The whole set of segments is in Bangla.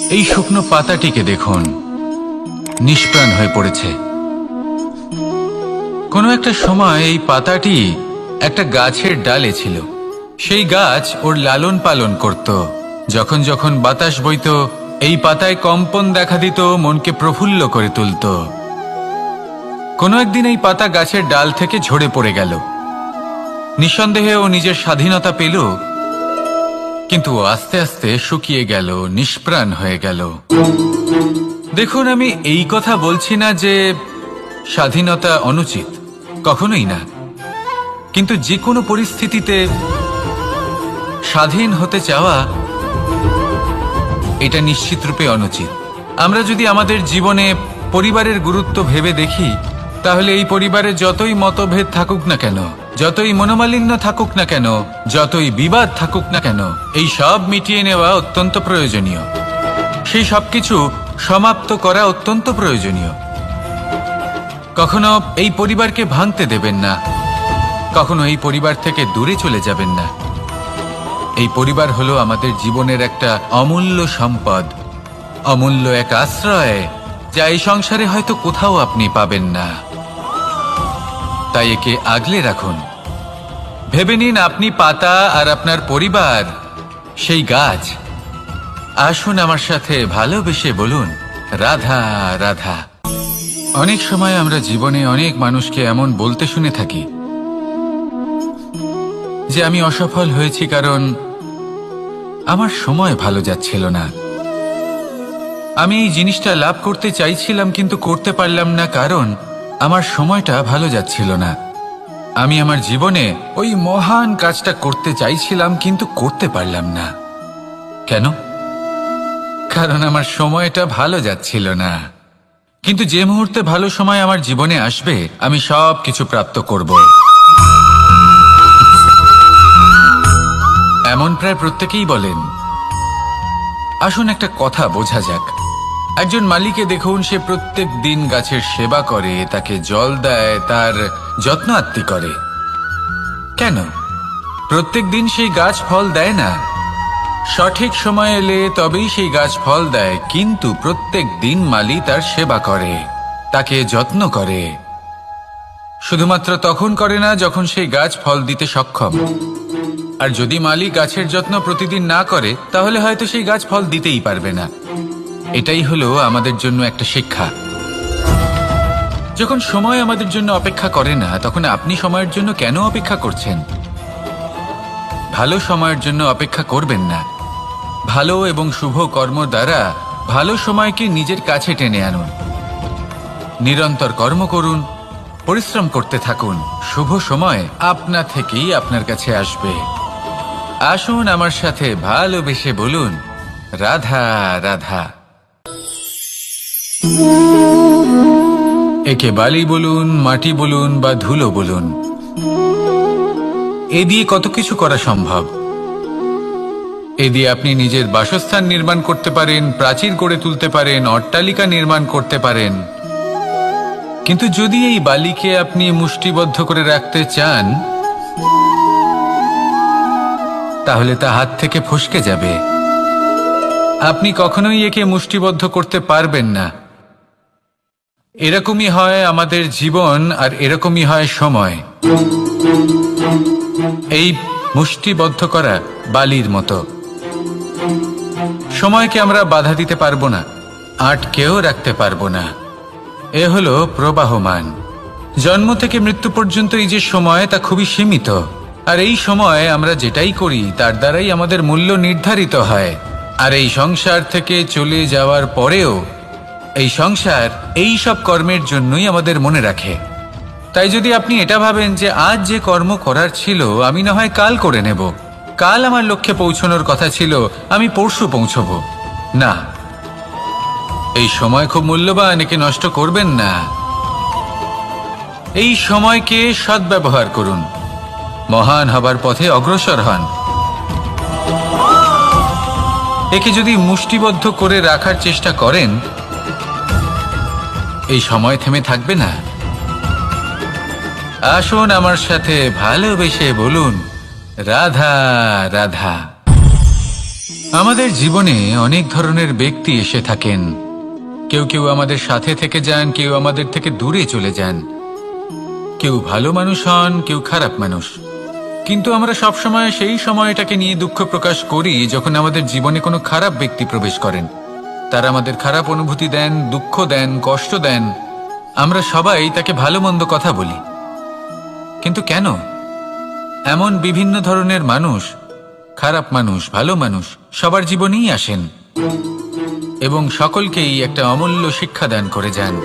এই শুকনো পাতাটিকে দেখুন, নিষ্প্রাণ হয়ে পড়েছে। কোনো একটা সময় এই পাতাটি একটা গাছের ডালে ছিল। সেই গাছ ওর লালন পালন করত। যখন যখন বাতাস বইত, এই পাতায় কম্পন দেখা দিত, মনকে প্রফুল্ল করে তুলত। কোনো একদিন এই পাতা গাছের ডাল থেকে ঝরে পড়ে গেল। নিঃসন্দেহে ও নিজের স্বাধীনতা পেল, কিন্তু আস্তে আস্তে শুকিয়ে গেল, নিষ্প্রাণ হয়ে গেল। দেখুন, আমি এই কথা বলছি না যে স্বাধীনতা অনুচিত, কখনোই না। কিন্তু যে কোনো পরিস্থিতিতে স্বাধীন হতে চাওয়া এটা নিশ্চিতরূপে অনুচিত। আমরা যদি আমাদের জীবনে পরিবারের গুরুত্ব ভেবে দেখি, তাহলে এই পরিবারে যতই মতভেদ থাকুক না কেন, যতই মনোমালিন্য থাকুক না কেন, যতই বিবাদ থাকুক না কেন, এই সব মিটিয়ে নেওয়া অত্যন্ত প্রয়োজনীয়। সেই সবকিছু সমাপ্ত করা অত্যন্ত প্রয়োজনীয়। কখনো এই পরিবারকে ভাঙতে দেবেন না, কখনো এই পরিবার থেকে দূরে চলে যাবেন না। এই পরিবার হলো আমাদের জীবনের একটা অমূল্য সম্পদ, অমূল্য এক আশ্রয়, যা এই সংসারে হয়তো কোথাও আপনি পাবেন না। তাই একে আগলে রাখুন। ভেবে নিন আপনি পাতা আর আপনার পরিবার সেই গাছ। আসুন আমার সাথে ভালোবেসে বলুন, রাধা রাধা। অনেক সময় আমরা জীবনে অনেক মানুষকে এমন বলতে শুনে থাকি যে আমি অসফল হয়েছি কারণ আমার সময় ভালো যাচ্ছিল না। আমি এই জিনিসটা লাভ করতে চাইছিলাম কিন্তু করতে পারলাম না কারণ আমার সময়টা ভালো যাচ্ছিল না। আমি আমার জীবনে ওই মহান কাজটা করতে চাইছিলাম কিন্তু করতে পারলাম না। কেন? কারণ আমার সময়টা ভালো যাচ্ছিল না। কিন্তু যে মুহূর্তে ভালো সময় আমার জীবনে আসবে, আমি সব কিছু প্রাপ্ত করব। এমন প্রায় প্রত্যেকেই বলেন। আসুন একটা কথা বোঝা যাক। একজন মালিকে দেখুন, সে প্রত্যেক দিন গাছের সেবা করে, তাকে জল দেয়, তার যত্ন আত্তি করে। কেন? প্রত্যেক দিন সেই গাছ ফল দেয় না। সঠিক সময় এলে তবেই সেই গাছ ফল দেয়, কিন্তু প্রত্যেক দিন মালি তার সেবা করে, তাকে যত্ন করে। শুধুমাত্র তখন করে না যখন সেই গাছ ফল দিতে সক্ষম। আর যদি মালি গাছের যত্ন প্রতিদিন না করে, তাহলে হয়তো সেই গাছ ফল দিতেই পারবে না। এটাই হলো আমাদের জন্য একটা শিক্ষা। যখন সময় আমাদের জন্য অপেক্ষা করে না, তখন আপনি সময়ের জন্য কেন অপেক্ষা করছেন? ভালো সময়ের জন্য অপেক্ষা করবেন না। ভালো এবং শুভ কর্ম দ্বারা ভালো সময়কে নিজের কাছে টেনে আনুন। নিরন্তর কর্ম করুন, পরিশ্রম করতে থাকুন। শুভ সময় আপনা থেকেই আপনার কাছে আসবে। আসুন আমার সাথে ভালোবেসে বলুন, রাধা রাধা। একে বালি বলুন, মাটি বলুন বা ধুলো বলুন, এ দিয়ে কত কিছু করা সম্ভব। এ দিয়ে আপনি নিজের বাসস্থান নির্মাণ করতে পারেন, প্রাচীর গড়ে তুলতে পারেন, অট্টালিকা নির্মাণ করতে পারেন। কিন্তু যদি এই বালিকে আপনি মুষ্টিবদ্ধ করে রাখতে চান, তাহলে তা হাত থেকে ফসকে যাবে। আপনি কখনোই একে মুষ্টিবদ্ধ করতে পারবেন না। এরকমই হয় আমাদের জীবন, আর এরকমই হয় সময়। এই মুষ্টিবদ্ধ করা বালির মতো। সময়কে আমরা বাধা দিতে পারবো না, আটকেও রাখতে পারবো না। এ হলো প্রবাহমান। জন্ম থেকে মৃত্যু পর্যন্ত এই যে সময়, তা খুবই সীমিত। আর এই সময় আমরা যেটাই করি তার দ্বারাই আমাদের মূল্য নির্ধারিত হয়। আর এই সংসার থেকে চলে যাওয়ার পরেও এই সংসার এই সব কর্মের জন্যই আমাদের মনে রাখে। তাই যদি আপনি এটা ভাবেন যে আজ যে কর্ম করার ছিল আমি না হয় কাল করে নেব, কাল আমার লক্ষ্যে পৌঁছানোর কথা ছিল আমি পরশু পৌঁছব, না, এই সময় খুব মূল্যবান, একে নষ্ট করবেন না। এই সময়কে সদ্ব্যবহার করুন, মহান হবার পথে অগ্রসর হন। একে যদি মুষ্টিবদ্ধ করে রাখার চেষ্টা করেন, এই সময় থেমে থাকবে না। আসুন আমার সাথে ভালোবেসে বলুন, রাধা রাধা। আমাদের জীবনে অনেক ধরনের ব্যক্তি এসে থাকেন। কেউ কেউ আমাদের সাথে থেকে যান, কেউ আমাদের থেকে দূরে চলে যান। কেউ ভালো মানুষ হন, কেউ খারাপ মানুষ। কিন্তু আমরা সবসময় সেই সময়টাকে নিয়ে দুঃখ প্রকাশ করি যখন আমাদের জীবনে কোনো খারাপ ব্যক্তি প্রবেশ করেন। তারা আমাদের খারাপ অনুভূতি দেন, দুঃখ দেন, কষ্ট দেন। আমরা সবাই তাকে ভালো মন্দ কথা বলি। কিন্তু কেন? এমন বিভিন্ন ধরনের মানুষ, খারাপ মানুষ, ভালো মানুষ সবার জীবনেই আসেন এবং সকলকেই একটা অমূল্য শিক্ষা দান করে যান।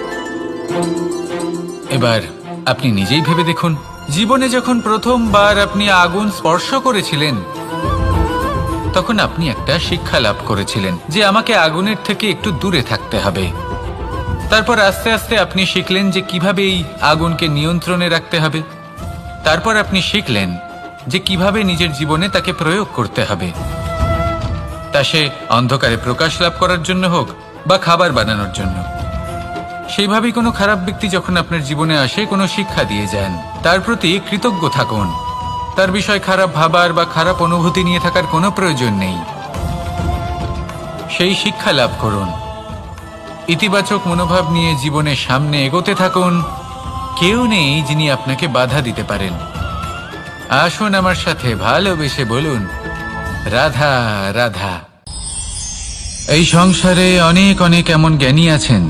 এবার আপনি নিজেই ভেবে দেখুন, জীবনে যখন প্রথমবার আপনি আগুন স্পর্শ করেছিলেন তখন আপনি একটা শিক্ষা লাভ করেছিলেন যে আমাকে আগুনের থেকে একটু দূরে থাকতে হবে। তারপর আস্তে আস্তে আপনি শিখলেন যে কিভাবে এই আগুনকে নিয়ন্ত্রণে রাখতে হবে। তারপর আপনি শিখলেন যে কিভাবে নিজের জীবনে তাকে প্রয়োগ করতে হবে, তা সে অন্ধকারে প্রকাশ লাভ করার জন্য হোক বা খাবার বানানোর জন্য। সেইভাবেই কোনো খারাপ ব্যক্তি যখন আপনার জীবনে আসে কোনো শিক্ষা দিয়ে যান, তার প্রতি কৃতজ্ঞ থাকুন। তার বিষয় খারাপ ভাবার বা খারাপ অনুভূতি নিয়ে থাকার কোনো প্রয়োজন নেই। সেই শিক্ষা লাভ করুন, ইতিবাচক মনোভাব নিয়ে জীবনের সামনে এগোতে থাকুন। কেউ নেই যিনি আপনাকে বাধা দিতে পারেন। আসুন আমার সাথে ভালোবেসে বলুন, রাধা রাধা। এই সংসারে অনেক অনেক এমন জ্ঞানী আছেন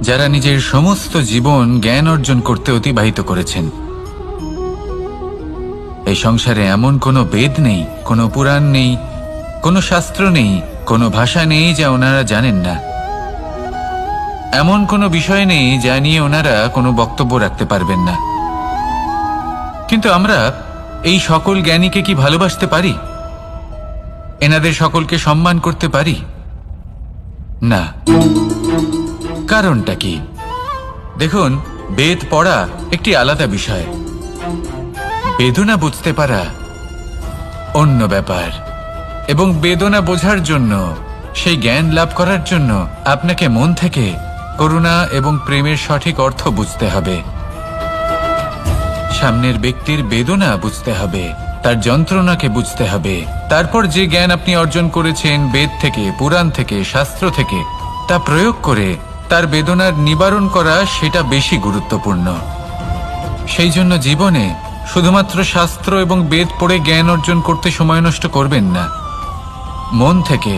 যারা নিজের সমস্ত জীবন জ্ঞান অর্জন করতে অতিবাহিত করেছেন। এই সংসারে এমন কোনো বেদ নেই, কোনো পুরাণ নেই, কোনো শাস্ত্র নেই, কোনো ভাষা নেই যা ওনারা জানেন না। এমন কোনো বিষয় নেই যা নিয়ে ওনারা কোনো বক্তব্য রাখতে পারবেন না। কিন্তু আমরা এই সকল জ্ঞানীকে কি ভালোবাসতে পারি? এনাদের সকলকে সম্মান করতে পারি না। কারণটা কি? দেখুন, বেদ পড়া একটি আলাদা বিষয়, বেদনা বুঝতে পারা অন্য ব্যাপার। এবং বেদনা বোঝার জন্য, সেই জ্ঞান লাভ করার জন্য আপনাকে মন থেকে করুণা এবং প্রেমের সঠিক অর্থ বুঝতে হবে। সামনের ব্যক্তির বেদনা বুঝতে হবে, তার যন্ত্রণাকে বুঝতে হবে। তারপর যে জ্ঞান আপনি অর্জন করেছেন বেদ থেকে, পুরাণ থেকে, শাস্ত্র থেকে, তা প্রয়োগ করে তার বেদনার নিবারণ করা, সেটা বেশি গুরুত্বপূর্ণ। সেই জন্য জীবনে শুধুমাত্র শাস্ত্র এবং বেদ পড়ে জ্ঞান অর্জন করতে সময় নষ্ট করবেন না। মন থেকে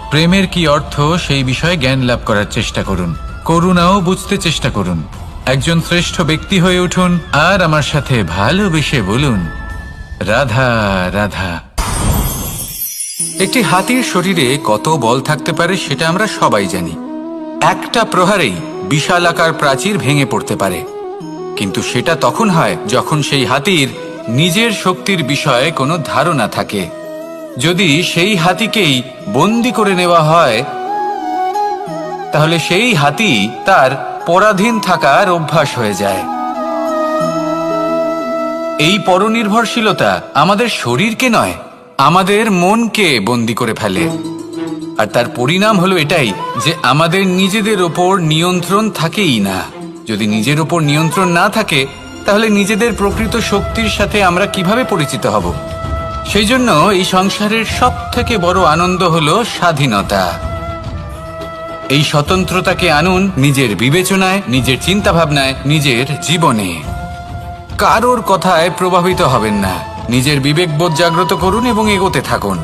প্রেমের কি অর্থ সেই বিষয়ে জ্ঞান লাভ করার চেষ্টা করুন। করুণাও বুঝতে চেষ্টা করুন। একজন শ্রেষ্ঠ ব্যক্তি হয়ে উঠুন আর আমার সাথে ভালোবেসে বলুন, রাধা রাধা। একটি হাতির শরীরে কত বল থাকতে পারে সেটা আমরা সবাই জানি। একটা প্রহারেই বিশালাকার প্রাচীর ভেঙে পড়তে পারে। কিন্তু সেটা তখন হয় যখন সেই হাতির নিজের শক্তির বিষয়ে কোনো ধারণা থাকে। যদি সেই হাতিকেই বন্দি করে নেওয়া হয় তাহলে সেই হাতি তার পরাধীন থাকার অভ্যাস হয়ে যায়। এই পরনির্ভরশীলতা আমাদের শরীরকে নয়, আমাদের মনকে বন্দি করে ফেলে। আর তার পরিণাম হলো এটাই যে আমাদের নিজেদের ওপর নিয়ন্ত্রণ থাকেই না। যদি নিজের ওপর নিয়ন্ত্রণ না থাকে তাহলে নিজেদের প্রকৃত শক্তির সাথে আমরা কিভাবে পরিচিত হব? সেই জন্য এই সংসারের সবথেকে বড় আনন্দ হলো স্বাধীনতা। এই স্বতন্ত্রতাকে আনুন নিজের বিবেচনায়, নিজের চিন্তা ভাবনায়, নিজের জীবনে। কারোর কথায় প্রভাবিত হবেন না। নিজের বিবেকবোধ জাগ্রত করুন এবং এগোতে থাকুন।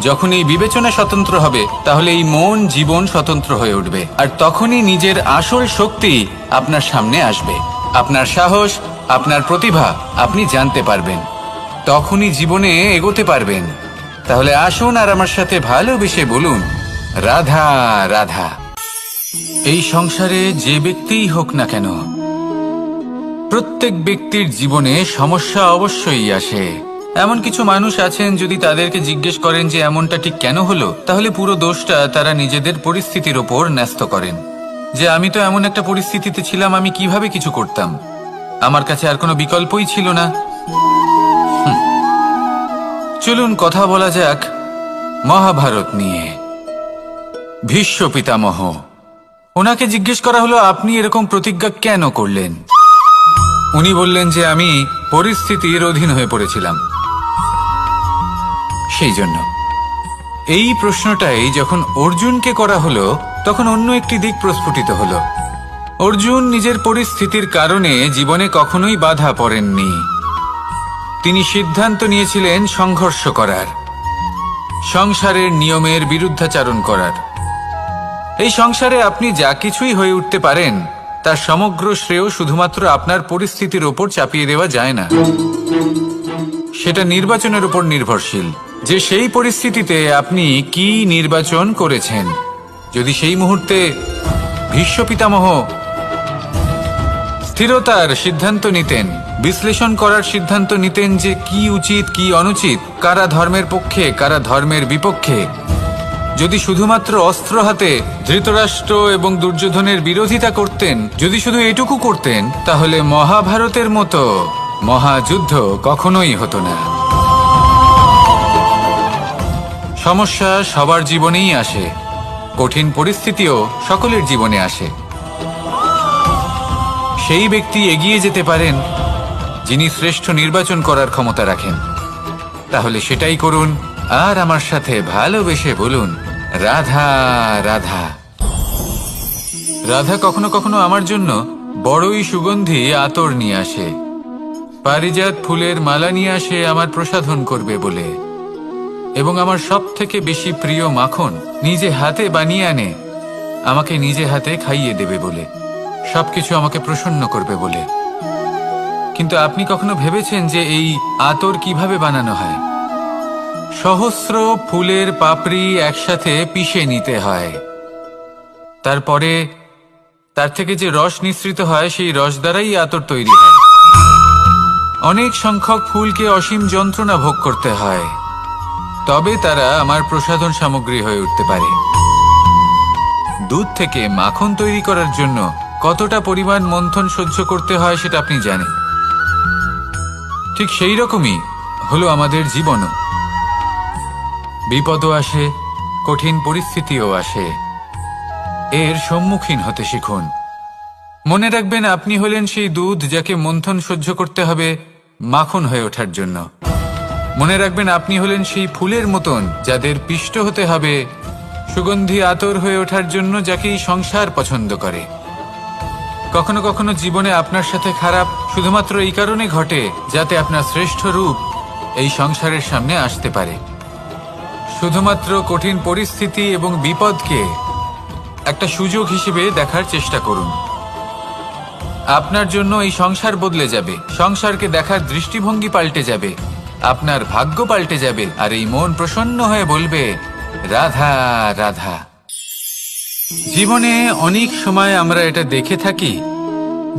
যখন এই বিবেচনা স্বতন্ত্র হবে তাহলে এই মন জীবন স্বতন্ত্র হয়ে উঠবে। আর তখনই নিজের আসল শক্তি আপনার সামনে আসবে। আপনার সাহস, আপনার প্রতিভা আপনি জানতে পারবেন। তখনই জীবনে এগোতে পারবেন। তাহলে আসুন আর আমার সাথে ভালোবেসে বলুন, রাধা রাধা। এই সংসারে যে ব্যক্তিই হোক না কেন, প্রত্যেক ব্যক্তির জীবনে সমস্যা অবশ্যই আসে। এমন কিছু মানুষ আছেন, যদি তাদেরকে জিজ্ঞেস করেন যে এমনটা ঠিক কেন হলো, তাহলে পুরো দোষটা তারা নিজেদের পরিস্থিতির ওপর ন্যস্ত করেন। যে আমি তো এমন একটা পরিস্থিতিতে ছিলাম, আমি কিভাবে কিছু করতাম, আমার কাছে আর কোনো বিকল্পই ছিল না। চলুন কথা বলা যাক মহাভারত নিয়ে। ভীষ্ম পিতামহ, ওনাকে জিজ্ঞেস করা হলো আপনি এরকম প্রতিজ্ঞা কেন করলেন? উনি বললেন যে আমি পরিস্থিতির অধীন হয়ে পড়েছিলাম, সেই জন্য। এই প্রশ্নটাই যখন অর্জুনকে করা হলো তখন অন্য একটি দিক প্রস্ফুটিত হলো। অর্জুন নিজের পরিস্থিতির কারণে জীবনে কখনোই বাধা পড়েননি। তিনি সিদ্ধান্ত নিয়েছিলেন সংঘর্ষ করার, সংসারের নিয়মের বিরুদ্ধাচারণ করার। এই সংসারে আপনি যা কিছুই হয়ে উঠতে পারেন তার সমগ্র শ্রেয় শুধুমাত্র আপনার পরিস্থিতির ওপর চাপিয়ে দেওয়া যায় না। সেটা নির্বাচনের উপর নির্ভরশীল যে সেই পরিস্থিতিতে আপনি কি নির্বাচন করেছেন। যদি সেই মুহূর্তে ভীষ্ম পিতামহ স্থিরতার সিদ্ধান্ত নিতেন, বিশ্লেষণ করার সিদ্ধান্ত নিতেন যে কি উচিত কি অনুচিত, কারা ধর্মের পক্ষে কারা ধর্মের বিপক্ষে, যদি শুধুমাত্র অস্ত্র হাতে ধৃতরাষ্ট্র এবং দুর্যোধনের বিরোধিতা করতেন, যদি শুধু এটুকু করতেন, তাহলে মহাভারতের মতো মহাযুদ্ধ কখনোই হতো না। সমস্যা সবার জীবনেই আসে, কঠিন পরিস্থিতিও সকলের জীবনে আসে। সেই ব্যক্তি এগিয়ে যেতে পারেন যিনি শ্রেষ্ঠ নির্বাচন করার ক্ষমতা রাখেন। তাহলে সেটাই করুন আর আমার সাথে ভালোবেসে বলুন, রাধা রাধা। রাধা কখনো কখনো আমার জন্য বড়ই সুগন্ধি আতর নিয়ে আসে, পারিজাত ফুলের মালা নিয়ে আসে আমার প্রসাধন করবে বলে, এবং আমার সব থেকে বেশি প্রিয় মাখন নিজে হাতে বানিয়ে আনে আমাকে নিজে হাতে খাইয়ে দেবে বলে, সবকিছু আমাকে প্রসন্ন করবে বলে। কিন্তু আপনি কখনো ভেবেছেন যে এই আতর কিভাবে বানানো হয়? সহস্র ফুলের পাপড়ি একসাথে পিষে নিতে হয়, তারপরে তার থেকে যে রস নিঃসৃত হয় সেই রস দ্বারাই আতর তৈরি হয়। অনেক সংখ্যক ফুলকে অসীম যন্ত্রণা ভোগ করতে হয়, তবে তারা আমার প্রসাধন সামগ্রী হয়ে উঠতে পারে। দুধ থেকে মাখন তৈরি করার জন্য কতটা পরিমাণ মন্থন সহ্য করতে হয় সেটা আপনি জানেন। ঠিক সেই রকমই হলো আমাদের জীবনও। বিপদও আসে, কঠিন পরিস্থিতিও আসে, এর সম্মুখীন হতে শিখুন। মনে রাখবেন আপনি হলেন সেই দুধ যাকে মন্থন সহ্য করতে হবে মাখন হয়ে ওঠার জন্য। মনে রাখবেন আপনি হলেন সেই ফুলের মতন যাদের পিষ্ট হতে হবে সুগন্ধি আতর হয়ে ওঠার জন্য, যাকে এই সংসার পছন্দ করে। কখনো কখনো জীবনে আপনার সাথে খারাপ শুধুমাত্র এই কারণে ঘটে যাতে আপনার শ্রেষ্ঠ রূপ এই সংসারের সামনে আসতে পারে। শুধুমাত্র কঠিন পরিস্থিতি এবং বিপদকে একটা সুযোগ হিসেবে দেখার চেষ্টা করুন। আপনার জন্য এই সংসার বদলে যাবে, সংসারকে দেখার দৃষ্টিভঙ্গি পাল্টে যাবে, আপনার ভাগ্য পাল্টে যাবে, আর এই মন প্রসন্ন হয়ে বলবে, রাধা রাধা। জীবনে অনেক সময় আমরা এটা দেখে থাকি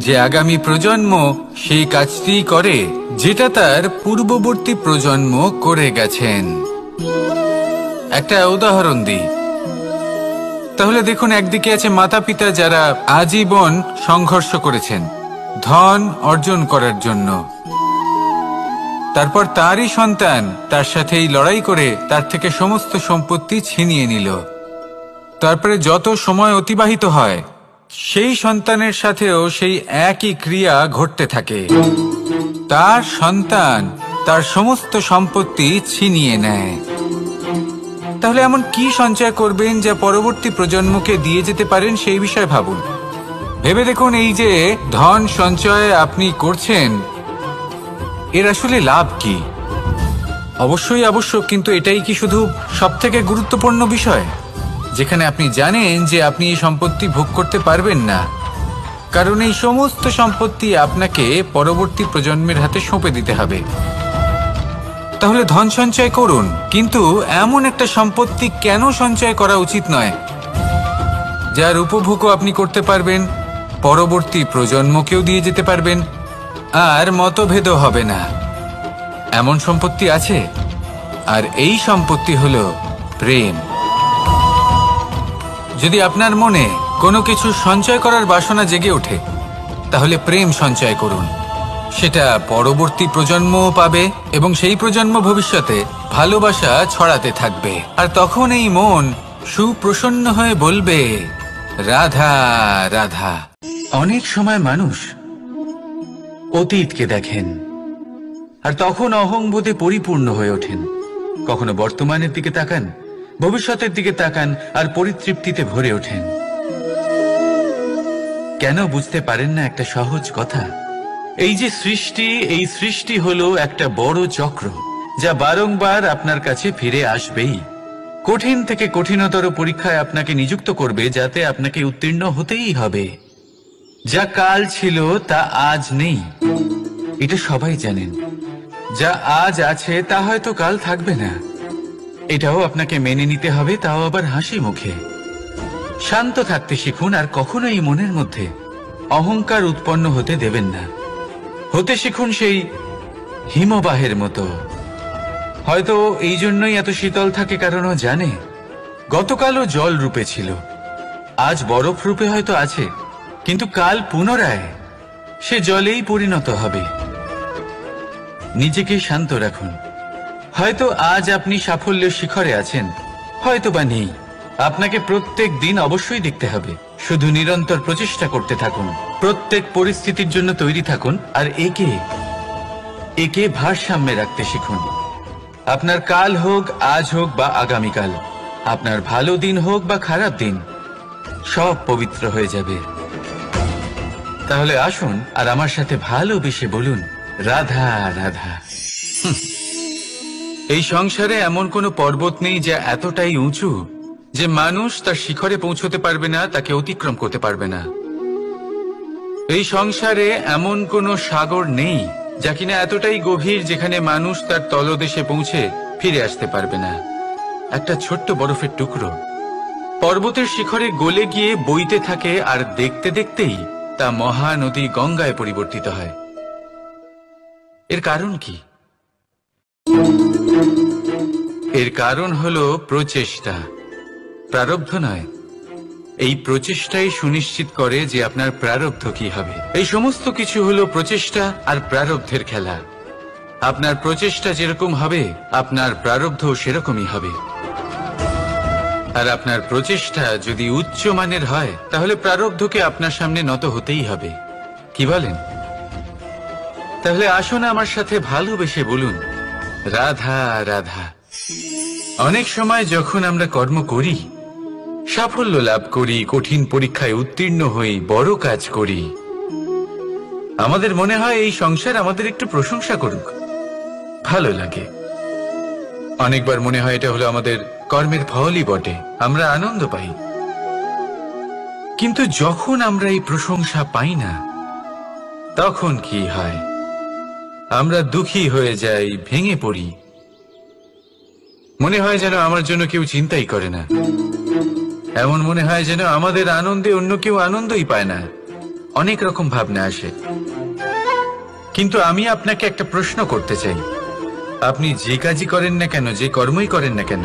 যে আগামী প্রজন্ম সেই কাজটি করে যেটা তার পূর্ববর্তী প্রজন্ম করে গেছেন। একটা উদাহরণ দিই, তাহলে দেখুন, একদিকে আছে মাতা পিতা যারা আজীবন সংঘর্ষ করেছেন ধন অর্জন করার জন্য, তারপর তারই সন্তান তার সাথেই লড়াই করে তার থেকে সমস্ত সম্পত্তি ছিনিয়ে নিল। তারপরে যত সময় অতিবাহিত হয় সেই সন্তানের সাথেও সেই একই ক্রিয়া ঘটতে থাকে, তার সন্তান তার সমস্ত সম্পত্তি ছিনিয়ে নেয়। তাহলে এমন কি সঞ্চয় করবেন যা পরবর্তী প্রজন্মকে দিয়ে যেতে পারেন সেই বিষয়ে ভাবুন। ভেবে দেখুন, এই যে ধন সঞ্চয় আপনি করছেন এর আসলে লাভ কি? অবশ্যই আবশ্যক, কিন্তু এটাই কি শুধু সবথেকে গুরুত্বপূর্ণ বিষয় যেখানে আপনি জানেন যে আপনি এই সম্পত্তি ভোগ করতে পারবেন না, কারণ এই সমস্ত সম্পত্তি আপনাকে পরবর্তী প্রজন্মের হাতে সঁপে দিতে হবে। তাহলে ধন সঞ্চয় করুন, কিন্তু এমন একটা সম্পত্তি কেন সঞ্চয় করা উচিত নয় যার উপভোগও আপনি করতে পারবেন, পরবর্তী প্রজন্মকেও দিয়ে যেতে পারবেন, আর মতভেদও হবে না। এমন সম্পত্তি আছে, আর এই সম্পত্তি হলো প্রেম। যদি আপনার মনে কোনো কিছু সঞ্চয় করার বাসনা জেগে ওঠে, তাহলে প্রেম সঞ্চয় করুন। সেটা পরবর্তী প্রজন্মও পাবে এবং সেই প্রজন্ম ভবিষ্যতে ভালোবাসা ছড়াতে থাকবে, আর তখন এই মন সুপ্রসন্ন হয়ে বলবে, রাধা রাধা। অনেক সময় মানুষ অতীতকে দেখেন আর তখন অহংবোধে পরিপূর্ণ হয়ে ওঠেন। কখনো বর্তমানের দিকে তাকান, ভবিষ্যতের দিকে তাকান আর পরিতৃপ্তিতে ভরে ওঠেন। কেন বুঝতে পারেন না একটা সহজ কথা? এই যে সৃষ্টি, এই সৃষ্টি হলো একটা বড় চক্র, যা বারংবার আপনার কাছে ফিরে আসবেই। কঠিন থেকে কঠিনতর পরীক্ষায় আপনাকে নিযুক্ত করবে, যাতে আপনাকে উত্তীর্ণ হতেই হবে। যা কাল ছিল তা আজ নেই, এটা সবাই জানেন। যা আজ আছে তা হয়তো কাল থাকবে না, এটাও আপনাকে মেনে নিতে হবে, তাও আবার হাসি মুখে। শান্ত থাকতে শিখুন আর কখনোই মনের মধ্যে অহংকার উৎপন্ন হতে দেবেন না। হতে শিখুন সেই হিমবাহের মতো। হয়তো এই জন্যই এত শীতল থাকে, কারণ ও জানে গতকালও জল রূপে ছিল, আজ বরফ রূপে হয়তো আছে, কিন্তু কাল পুনরায় সে জলেই পরিণত হবে। নিজেকে শান্ত রাখুন। হয়তো আজ আপনি সাফল্যের শিখরে আছেন, হয়তো বা নেই। আপনাকে প্রত্যেক দিন অবশ্যই দেখতে হবে। শুধু নিরন্তর প্রচেষ্টা করতে থাকুন, প্রত্যেক পরিস্থিতির জন্য তৈরি থাকুন, আর একে ভারসাম্যে রাখতে শিখুন। আপনার কাল হোক, আজ হোক বা আগামীকাল, আপনার ভালো দিন হোক বা খারাপ দিন, সব পবিত্র হয়ে যাবে। তাহলে আসুন আর আমার সাথে ভালোবেসে বলুন, রাধা রাধা। এই সংসারে এমন কোনো পর্বত নেই যা এতটাই উঁচু যে মানুষ তার শিখরে পৌঁছতে পারবে না, তাকে অতিক্রম করতে পারবে না। এই সংসারে এমন কোনো সাগর নেই যা কিনা এতটাই গভীর যেখানে মানুষ তার তলদেশে পৌঁছে ফিরে আসতে পারবে না। একটা ছোট্ট বরফের টুকরো পর্বতের শিখরে গলে গিয়ে বইতে থাকে, আর দেখতে দেখতেই তা মহানদী গঙ্গায় পরিবর্তিত হয়। এর কারণ কি? এর কারণ হলো প্রচেষ্টা, প্রারব্ধ নয়। এই প্রচেষ্টাই সুনিশ্চিত করে যে আপনার প্রারব্ধ কি হবে। এই সমস্ত কিছু হলো প্রচেষ্টা আর প্রারব্ধের খেলা। আপনার প্রচেষ্টা যেরকম হবে, আপনার প্রারব্ধ সেরকমই হবে। আর আপনার প্রচেষ্টা যদি উচ্চ মানের হয়, তাহলে প্রারব্ধকে আপনার সামনে নত হতেই হবে। কি বলেন? তাহলে আসুন আমার সাথে ভালোবেসে বলুন, রাধা রাধা। অনেক সময় যখন আমরা কর্ম করি, সাফল্য লাভ করি, কঠিন পরীক্ষায় উত্তীর্ণ হই, বড় কাজ করি, আমাদের মনে হয় এই সংসার আমাদের একটু প্রশংসা করুক, ভালো লাগে। অনেকবার মনে হয় এটা হলো আমাদের কর্মের ফলই বটে, আমরা আনন্দ পাই। কিন্তু যখন আমরা এই প্রশংসা পাই না, তখন কি হয়? আমরা দুঃখী হয়ে যাই, ভেঙে পড়ি। মনে হয় যেন আমার জন্য কেউ চিন্তাই করে না। এমন মনে হয় যেন আমাদের আনন্দে অন্য কেউ আনন্দই পায় না। অনেক রকম ভাবনা আসে। কিন্তু আমি আপনাকে একটা প্রশ্ন করতে চাই, আপনি যে কাজই করেন না কেন, যে কর্মই করেন না কেন,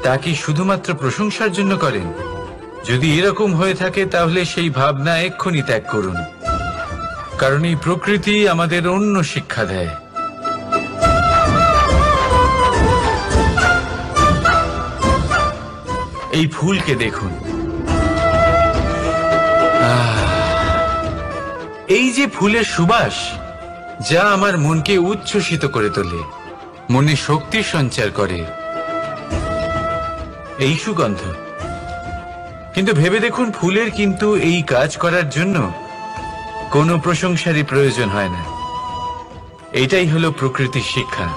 তা কি শুধুমাত্র প্রশংসার জন্য করেন? যদি এরকম হয়ে থাকে, তাহলে সেই ভাবনা এক্ষুনি ত্যাগ করুন। কারণ এই প্রকৃতি আমাদের অন্য শিক্ষা দেয়। এই ফুলকে দেখুন, এই যে ফুলের সুবাস, যা আমার মনকে উচ্ছ্বসিত করে তোলে, মনে শক্তি সঞ্চার করে, এই সুগন্ধ। কিন্তু ভেবে দেখুন, ফুলের কিন্তু এই কাজ করার জন্য কোনো প্রশংসারই প্রয়োজন হয় না। এটাই হলো প্রকৃতির শিক্ষা।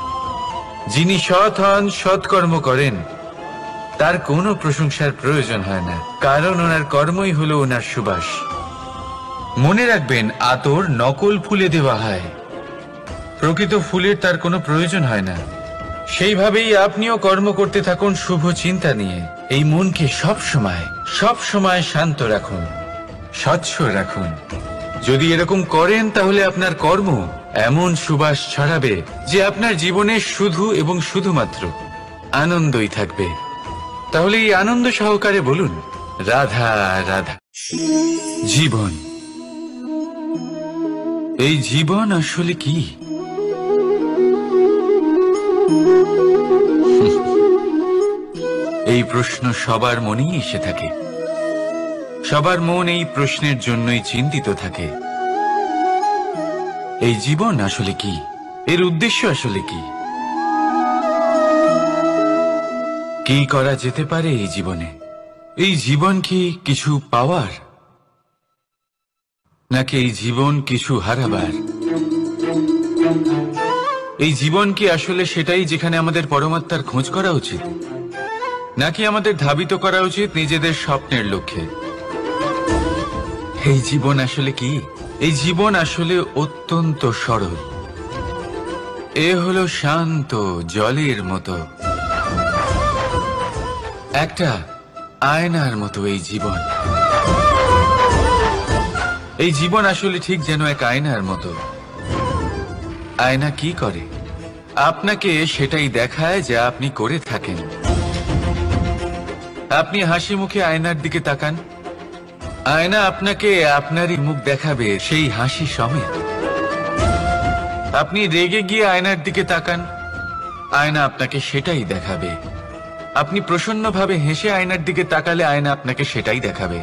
যিনি সৎ হন, সৎকর্ম করেন, তার কোনো প্রশংসার প্রয়োজন হয় না, কারণ ওনার কর্মই হলো ওনার সুবাস। মনে রাখবেন, আতর নকল ফুলে দেওয়া হয়, প্রকৃত ফুলের তার কোনো প্রয়োজন হয় না। সেইভাবেই আপনিও কর্ম করতে থাকুন শুভ চিন্তা নিয়ে। এই মনকে সব সময় শান্ত রাখুন, স্বচ্ছ রাখুন। যদি এরকম করেন, তাহলে আপনার কর্ম এমন সুবাস ছড়াবে যে আপনার জীবনে শুধু এবং শুধুমাত্র আনন্দই থাকবে। তাহলে এই আনন্দ সহকারে বলুন, রাধা রাধা। জীবন, এই জীবন আসলে কি? এই প্রশ্ন সবার মনেই এসে থাকে। সবার মন এই প্রশ্নের জন্যই চিন্তিত থাকে। এই জীবন আসলে কি? এর উদ্দেশ্য আসলে কি? কি করা যেতে পারে এই জীবনে? এই জীবন কি কিছু পাওয়ার, নাকি এই জীবন কিছু হারাবার? এই জীবন কি আসলে সেটাই যেখানে আমাদের পরমাত্মার খোঁজ করা উচিত, নাকি আমাদের ধাবিত করা উচিত নিজেদের স্বপ্নের লক্ষ্যে? এই জীবন আসলে কি? এই জীবন আসলে অত্যন্ত সরল। এ হলো শান্ত জলের মতো, একটা আয়নার মতো এই জীবন। এই জীবন আসলে ঠিক যেন এক আয়নার মতো। আয়না কি করে? আপনাকে সেটাই দেখায় যা আপনি করে থাকেন। আপনি হাসি মুখে আয়নার দিকে তাকান, আয়না আপনাকে আপনারই মুখ দেখাবে সেই হাসি সমেত। আপনি রেগে গিয়ে আয়নার দিকে তাকান, আয়না আপনাকে সেটাই দেখাবে। আপনি প্রসন্নভাবে হেসে আয়নার দিকে তাকালে আয়না আপনাকে সেটাই দেখাবে।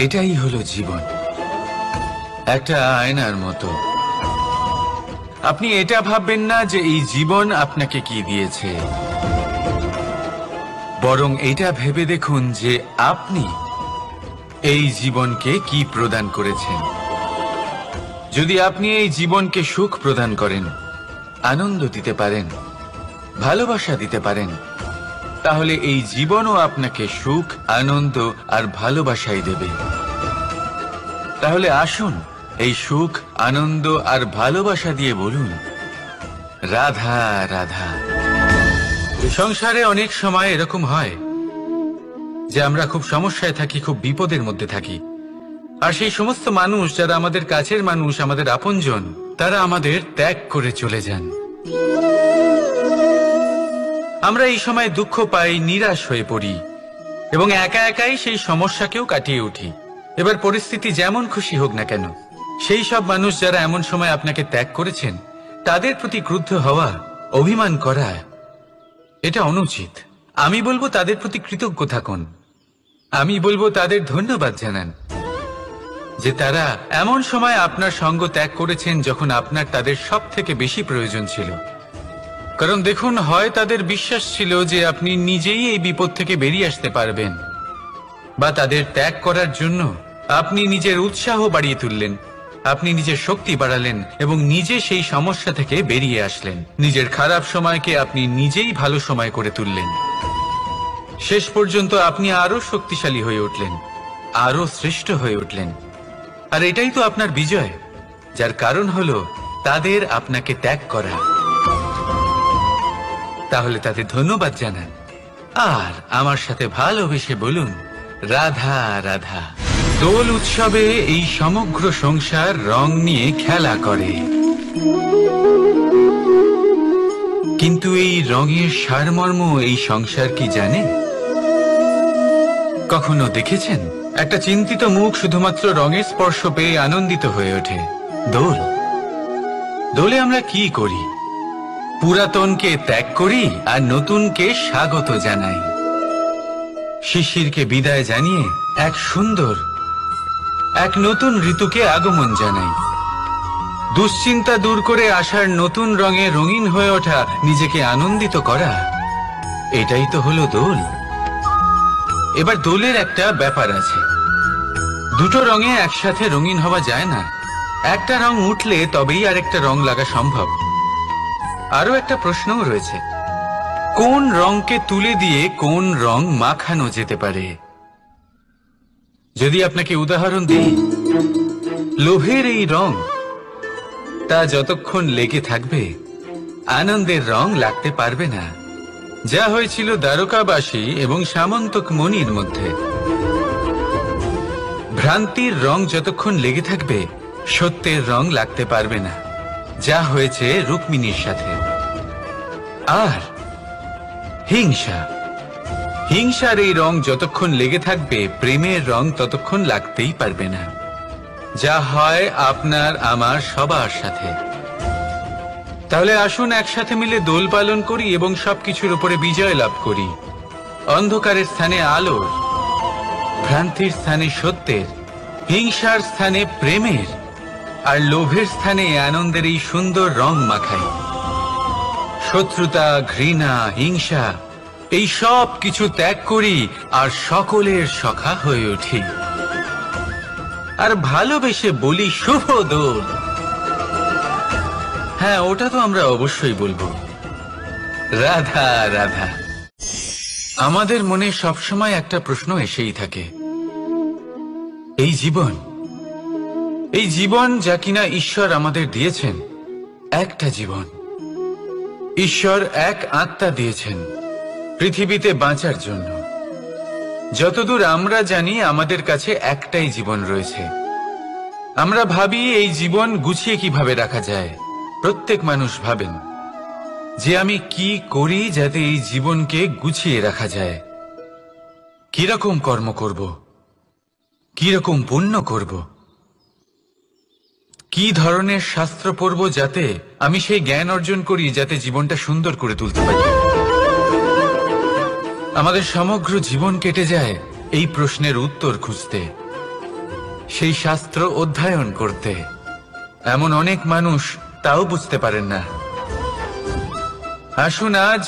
এটাই হলো জীবন, একটা আয়নার মতো। আপনি এটা ভাববেন না যে এই জীবন আপনাকে কি দিয়েছে, বরং এটা ভেবে দেখুন যে আপনি এই জীবনকে কি প্রদান করেছেন। যদি আপনি এই জীবনকে সুখ প্রদান করেন, আনন্দ দিতে পারেন, ভালোবাসা দিতে পারেন, তাহলে এই জীবনও আপনাকে সুখ, আনন্দ আর ভালোবাসাই দেবে। তাহলে আসুন এই সুখ, আনন্দ আর ভালোবাসা দিয়ে বলুন, রাধা রাধা। সংসারে অনেক সময় এরকম হয় যে আমরা খুব সমস্যায় থাকি, খুব বিপদের মধ্যে থাকি, আর সেই সমস্ত মানুষ যারা আমাদের কাছের মানুষ, আমাদের আপনজন, তারা আমাদের ত্যাগ করে চলে যান। আমরা এই সময় দুঃখ পাই, নিরাশ হয়ে পড়ি এবং একা একাই সেই সমস্যাকেও কাটিয়ে উঠি। এবার পরিস্থিতি যেমন খুশি হোক না কেন, সেই সব মানুষ যারা এমন সময় আপনাকে ত্যাগ করেছেন, তাদের প্রতি ক্রুদ্ধ হওয়া, অভিমান করা, এটা অনুচিত। আমি বলবো তাদের প্রতি কৃতজ্ঞ থাকুন। আমি বলবো তাদের ধন্যবাদ জানান যে তারা এমন সময় আপনার সঙ্গ ত্যাগ করেছেন যখন আপনার তাদের সব থেকে বেশি প্রয়োজন ছিল। কারণ দেখুন, হয় তাদের বিশ্বাস ছিল যে আপনি নিজেই এই বিপদ থেকে বেরিয়ে আসতে পারবেন, বা তাদের ত্যাগ করার জন্য আপনি নিজের উৎসাহ বাড়িয়ে তুললেন, আপনি নিজের শক্তি বাড়ালেন এবং নিজে সেই সমস্যা থেকে বেরিয়ে আসলেন। নিজের খারাপ সময়কে আপনি নিজেই ভালো সময় করে তুললেন। শেষ পর্যন্ত আপনি আরো শক্তিশালী হয়ে উঠলেন, আরো শ্রেষ্ঠ হয়ে উঠলেন। আর এটাই তো আপনার বিজয়, যার কারণ হলো তাদের আপনাকে ত্যাগ করা। তাহলে তাদের ধন্যবাদ জানান আর আমার সাথে ভালোবেসে বলুন, রাধা রাধা। দোল উৎসবে এই সমগ্র সংসার রং নিয়ে খেলা করে, কিন্তু এই রঙের সারমর্ম এই সংসার কি জানে? কখনো দেখেছেন একটা চিন্তিত মুখ শুধুমাত্র রঙের স্পর্শ পেয়ে আনন্দিত হয়ে ওঠে? দোলে আমরা কি করি? পুরাতনকে ত্যাগ করি আর নতুনকে স্বাগত জানাই। শিশিরকে বিদায় জানিয়ে এক সুন্দর, এক নতুন ঋতুকে আগমন জানাই। দুশ্চিন্তা দূর করে আসার নতুন রঙে রঙিন হয়ে ওঠা, নিজেকে আনন্দিত করা, এটাই তো হলো দোল। এবার দোলের একটা ব্যাপার আছে, দুটো রঙে একসাথে রঙিন হওয়া যায় না। একটা রং উঠলে তবেই আরেকটা রং লাগা সম্ভব। আরো একটা প্রশ্নও রয়েছে, কোন রংকে তুলে দিয়ে কোন রং মাখানো যেতে পারে? যদি আপনাকে উদাহরণ দিই, লোভের এই রং, তা যতক্ষণ লেগে থাকবে আনন্দের রং লাগতে পারবে না। যা হয়েছিল দ্বারকাবাসী এবং সামন্তক মণির মধ্যে। ভ্রান্তির রং যতক্ষণ লেগে থাকবে সত্যের রং লাগতে পারবে না, যা হয়েছে রুক্মিণীর সাথে। আর হিংসার এই রং যতক্ষণ লেগে থাকবে প্রেমের রং ততক্ষণ লাগতেই পারবে না, যা হয় আপনার আমার সবার সাথে। তাহলে আসুন একসাথে মিলে দোল পালন করি এবং সবকিছুর উপরে বিজয় লাভ করি। অন্ধকারের স্থানে আলোর, ভ্রান্তির স্থানে সত্যের, হিংসার স্থানে প্রেমের, আর লোভের স্থানে আনন্দের এই সুন্দর রং মাখাই। শত্রুতা, ঘৃণা, হিংসা এই সব কিছু ত্যাগ করি আর সকলের সখা হয়ে উঠি আর ভালোবেসে বলি শুভ দোল। হ্যাঁ, ওটা তো আমরা অবশ্যই বলবো, রাধা রাধা। আমাদের মনে সবসময় একটা প্রশ্ন এসেই থাকে, এই জীবন যা কিনা ঈশ্বর আমাদের দিয়েছেন, একটা জীবন, ঈশ্বর এক আত্মা দিয়েছেন পৃথিবীতে বাঁচার জন্য। যতদূর আমরা জানি আমাদের কাছে একটাই জীবন রয়েছে। আমরা ভাবি এই জীবন গুছিয়ে কিভাবে রাখা যায়। প্রত্যেক মানুষ ভাবেন যে আমি কি করি যাতে এই জীবনকে গুছিয়ে রাখা যায়, কিরকম কর্ম করব, কিরকম পুণ্য করব, কি ধরনের শাস্ত্র পড়ব যাতে আমি সেই জ্ঞান অর্জন করি যাতে জীবনটা সুন্দর করে তুলতে পারি। আমাদের সমগ্র জীবন কেটে যায় এই প্রশ্নের উত্তর খুঁজতে, সেই শাস্ত্র অধ্যয়ন করতে। এমন অনেক মানুষ তাও বুঝতে পারেন না। আসুন আজ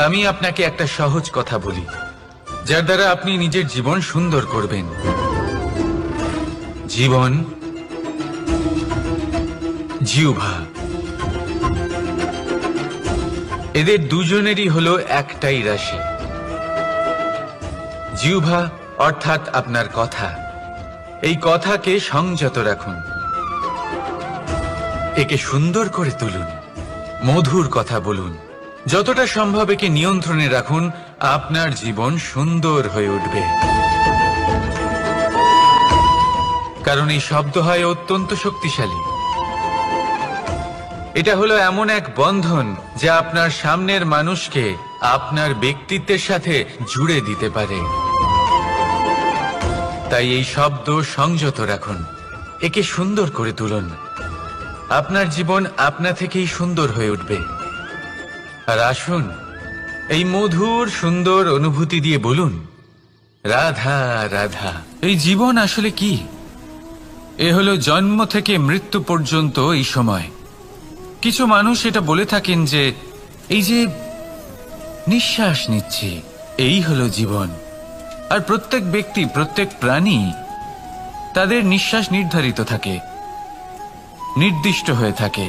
আমি আপনাকে একটা সহজ কথা বলি, যার দ্বারা আপনি নিজের জীবন সুন্দর করবেন। জীবন, জিহ্বা, এদের দুজনেরই হলো একটাই রাশি। জিহ্বা অর্থাৎ আপনার কথা, এই কথাকে সংযত রাখুন, একে সুন্দর করে তুলুন, মধুর কথা বলুন, যতটা সম্ভব একে নিয়ন্ত্রণে রাখুন। আপনার জীবন সুন্দর হয়ে উঠবে। কারণ এই শব্দ হয় অত্যন্ত শক্তিশালী। এটা হলো এমন এক বন্ধন যা আপনার সামনের মানুষকে আপনার ব্যক্তিত্বের সাথে জুড়ে দিতে পারে। তাই এই শব্দ সংযত রাখুন, একে সুন্দর করে তুলুন। আপনার জীবন আপনা থেকেই সুন্দর হয়ে উঠবে। আর আসুন এই মধুর সুন্দর অনুভূতি দিয়ে বলুন, রাধা রাধা। এই জীবন আসলে কি? এ হলো জন্ম থেকে মৃত্যু পর্যন্ত এই সময়। কিছু মানুষ এটা বলে থাকেন যে এই যে নিঃশ্বাস নিচ্ছি, এই হলো জীবন। আর প্রত্যেক ব্যক্তি, প্রত্যেক প্রাণী, তাদের নিঃশ্বাস নির্ধারিত থাকে, নির্দিষ্ট হয়ে থাকে।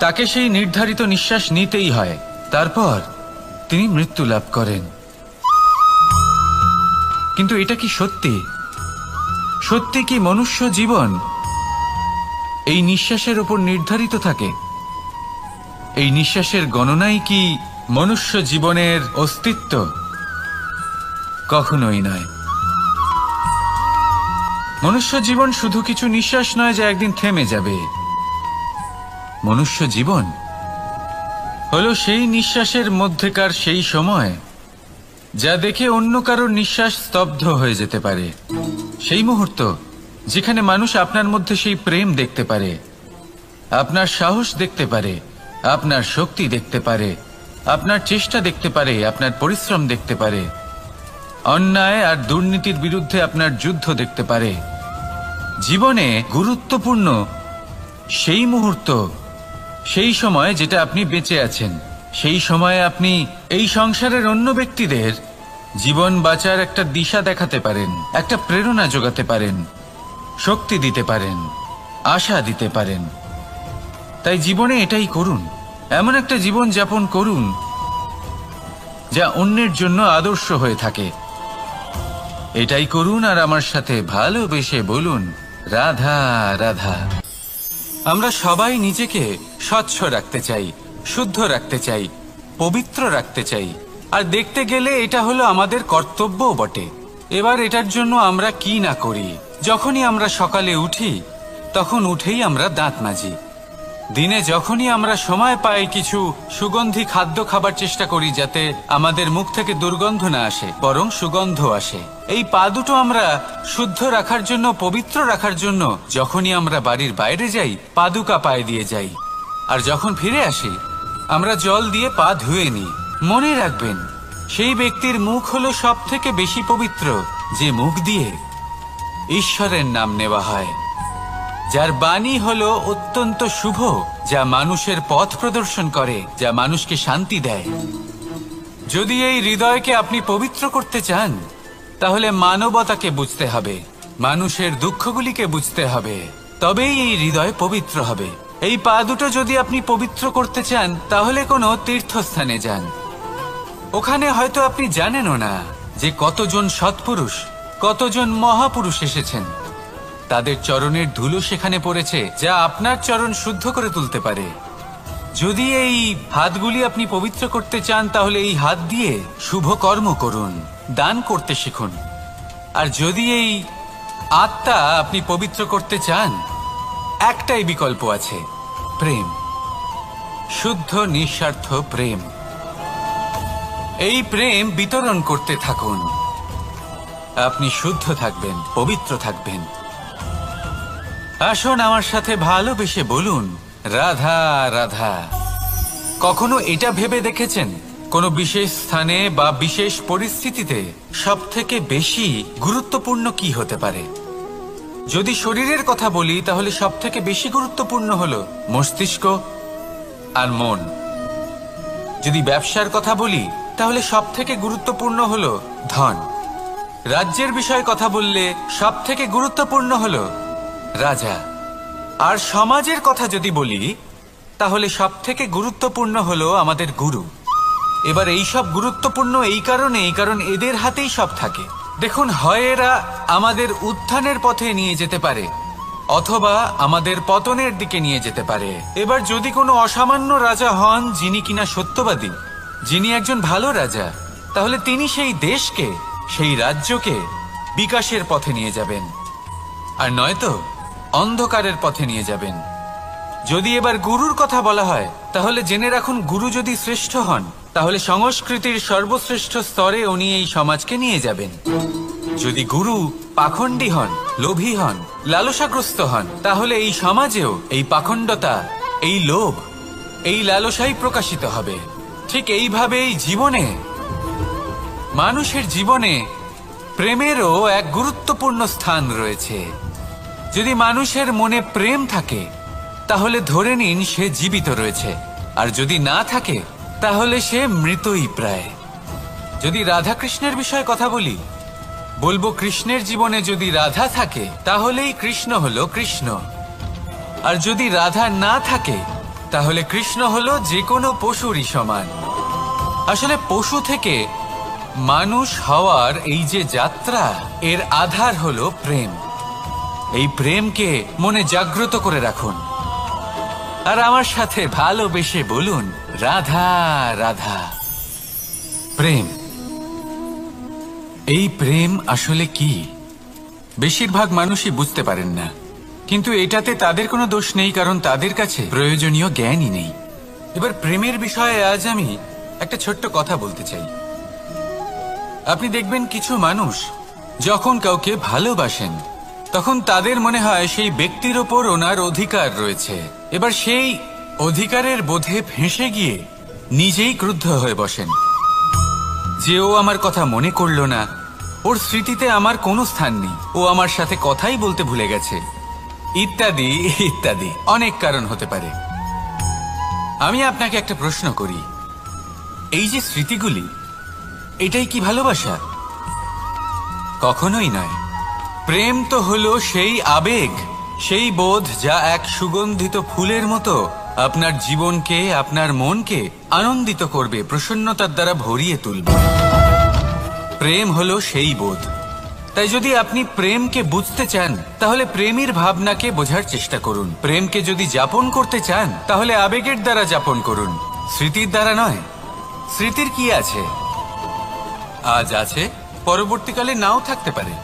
তাকে সেই নির্ধারিত নিঃশ্বাস নিতেই হয়, তারপর তিনি মৃত্যু লাভ করেন। কিন্তু এটা কি সত্যি? সত্যি কি মনুষ্য জীবন এই নিঃশ্বাসের উপর নির্ধারিত থাকে? এই নিঃশ্বাসের গণনাই কি মনুষ্য জীবনের অস্তিত্ব? কখনোই নয়। মনুষ্য জীবন শুধু কিছু নিঃশ্বাস নয় যা একদিন থেমে যাবে। মনুষ্য জীবন হলো সেই নিঃশ্বাসের মধ্যেকার সেই সময় যা দেখে অন্য কারোর নিঃশ্বাস স্তব্ধ হয়ে যেতে পারে। সেই মুহূর্ত যেখানে মানুষ আপনার মধ্যে সেই প্রেম দেখতে পারে, আপনার সাহস দেখতে পারে, আপনার শক্তি দেখতে পারে, আপনার চেষ্টা দেখতে পারে, আপনার পরিশ্রম দেখতে পারে, অন্যায় আর দুর্নীতির বিরুদ্ধে আপনার যুদ্ধ দেখতে পারে। জীবনে গুরুত্বপূর্ণ সেই মুহূর্ত, সেই সময় যেটা আপনি বেঁচে আছেন। সেই সময়ে আপনি এই সংসারের অন্য ব্যক্তিদের জীবন বাঁচার একটা দিশা দেখাতে পারেন, একটা প্রেরণা যোগাতে পারেন, শক্তি দিতে পারেন, আশা দিতে পারেন। তাই জীবনে এটাই করুন, এমন একটা জীবন যাপন করুন যা অন্যের জন্য আদর্শ হয়ে থাকে। এটাই করুন আর আমার সাথে ভালোবেসে বলুন, রাধা রাধা। আমরা সবাই নিজেকে স্বচ্ছ রাখতে চাই, শুদ্ধ রাখতে চাই, পবিত্র রাখতে চাই। আর দেখতে গেলে এটা হলো আমাদের কর্তব্যও বটে। এবার এটার জন্য আমরা কি না করি। যখনই আমরা সকালে উঠি তখন উঠেই আমরা দাঁত মাজি। দিনে যখনই আমরা সময় পাই কিছু সুগন্ধি খাদ্য খাবার চেষ্টা করি যাতে আমাদের মুখ থেকে দুর্গন্ধ না আসে, বরং সুগন্ধ আসে। এই পা দুটো আমরা শুদ্ধ রাখার জন্য, পবিত্র রাখার জন্য যখনই আমরা বাড়ির বাইরে যাই পাদুকা পায়ে দিয়ে যাই, আর যখন ফিরে আসি আমরা জল দিয়ে পা ধুয়ে নিই। মনে রাখবেন, সেই ব্যক্তির মুখ হলো সব থেকে বেশি পবিত্র যে মুখ দিয়ে ঈশ্বরের নাম নেওয়া হয়, যার বাণী হলো অত্যন্ত শুভ, যা মানুষের পথ প্রদর্শন করে, যা মানুষকে শান্তি দেয়। যদি এই হৃদয়কে আপনি পবিত্র করতে চান, তাহলে মানবতাকে বুঝতে হবে, মানুষের দুঃখগুলিকে বুঝতে হবে, তবেই এই হৃদয় পবিত্র হবে। এই পা দুটো যদি আপনি পবিত্র করতে চান, তাহলে কোনো তীর্থস্থানে যান। ওখানে হয়তো আপনি জানেনও না যে কতজন সৎপুরুষ, কতজন মহাপুরুষ এসেছেন। তাদের চরণের ধুলো সেখানে পড়েছে, যা আপনার চরণ শুদ্ধ করে তুলতে পারে। যদি এই হাতগুলি আপনি পবিত্র করতে চান, তাহলে এই হাত দিয়ে শুভ কর্ম করুন, দান করতে শিখুন। আর যদি এই আত্মা আপনি পবিত্র করতে চান, একটাই বিকল্প আছে, প্রেম, শুদ্ধ নিঃস্বার্থ প্রেম। এই প্রেম বিতরণ করতে থাকুন, আপনি শুদ্ধ থাকবেন, পবিত্র থাকবেন। আসুন আমার সাথে ভালোবেসে বলুন, রাধা রাধা। কখনো এটা ভেবে দেখেছেন কোনো বিশেষ স্থানে বা বিশেষ পরিস্থিতিতে সবথেকে বেশি গুরুত্বপূর্ণ কি হতে পারে? যদি শরীরের কথা বলি, তাহলে সবথেকে বেশি গুরুত্বপূর্ণ হলো মস্তিষ্ক আর মন। যদি ব্যবসার কথা বলি, তাহলে সবথেকে গুরুত্বপূর্ণ হলো ধন। রাজ্যের বিষয়ে কথা বললে সবথেকে গুরুত্বপূর্ণ হলো রাজা। আর সমাজের কথা যদি বলি, তাহলে সবথেকে গুরুত্বপূর্ণ হলো আমাদের গুরু। এবার এই সব গুরুত্বপূর্ণ এই কারণ এদের হাতেই সব থাকে। দেখুন, হয় এরা আমাদের উত্থানের পথে নিয়ে যেতে পারে, অথবা আমাদের পতনের দিকে নিয়ে যেতে পারে। এবার যদি কোনো অসামান্য রাজা হন, যিনি কিনা সত্যবাদী, যিনি একজন ভালো রাজা, তাহলে তিনি সেই দেশকে, সেই রাজ্যকে বিকাশের পথে নিয়ে যাবেন, আর নয়তো অন্ধকারের পথে নিয়ে যাবেন। যদি এবার গুরুর কথা বলা হয়, তাহলে জেনে রাখুন, গুরু যদি শ্রেষ্ঠ হন, তাহলে সংস্কৃতির সর্বশ্রেষ্ঠ স্তরে উনি এই সমাজকে নিয়ে যাবেন। যদি গুরু পাখণ্ডী হন, লোভী হন, লালসাগ্রস্ত হন, তাহলে এই সমাজেও এই পাখণ্ডতা, এই লোভ, এই লালসাই প্রকাশিত হবে। ঠিক এইভাবেই জীবনে, মানুষের জীবনে প্রেমেরও এক গুরুত্বপূর্ণ স্থান রয়েছে। যদি মানুষের মনে প্রেম থাকে, তাহলে ধরে নিন সে জীবিত রয়েছে, আর যদি না থাকে, তাহলে সে মৃতই প্রায়। যদি রাধা কৃষ্ণের বিষয়ে কথা বলি, বলবো কৃষ্ণের জীবনে যদি রাধা থাকে, তাহলেই কৃষ্ণ হলো কৃষ্ণ। আর যদি রাধা না থাকে, তাহলে কৃষ্ণ হলো যে কোনো পশুরই সমান। আসলে পশু থেকে মানুষ হওয়ার এই যে যাত্রা, এর আধার হলো প্রেম। এই প্রেমকে মনে জাগ্রত করে রাখুন, আর আমার সাথে ভালোবেসে বলুন, রাধা রাধা। প্রেম, এই প্রেম আসলে কি? বেশিরভাগ মানুষই বুঝতে পারেন না, কিন্তু এটাতে তাদের কোনো দোষ নেই, কারণ তাদের কাছে প্রয়োজনীয় জ্ঞানই নেই। এবার প্রেমের বিষয়ে আজ আমি একটা ছোট্ট কথা বলতে চাই। আপনি দেখবেন কিছু মানুষ যখন কাউকে ভালোবাসেন, তখন তাদের মনে হয় সেই ব্যক্তির ওপর ওনার অধিকার রয়েছে। এবার সেই অধিকারের বোধে ফেঁসে গিয়ে নিজেই ক্রুদ্ধ হয়ে বসেন যে ও আমার কথা মনে করলো না, ওর স্মৃতিতে আমার কোনো স্থান নেই, ও আমার সাথে কথাই বলতে ভুলে গেছে, ইত্যাদি ইত্যাদি। অনেক কারণ হতে পারে। আমি আপনাকে একটা প্রশ্ন করি, এই যে স্মৃতিগুলি, এটাই কি ভালোবাসা? কখনোই নয়। প্রেম তো হলো সেই আবেগ, সেই বোধ, যা এক সুগন্ধিত ফুলের মতো আপনার জীবনকে, আপনার মনকে আনন্দিত করবে, প্রসন্নতার দ্বারা ভরিয়ে তুলবে। প্রেম হলো সেই বোধ। তাই যদি আপনি প্রেমকে বুঝতে চান, তাহলে প্রেমের ভাবনাকে বোঝার চেষ্টা করুন। প্রেমকে যদি যাপন করতে চান, তাহলে আবেগের দ্বারা যাপন করুন, স্মৃতির দ্বারা নয়। স্মৃতির কি আছে? আজ আছে, পরবর্তীকালে নাও থাকতে পারে।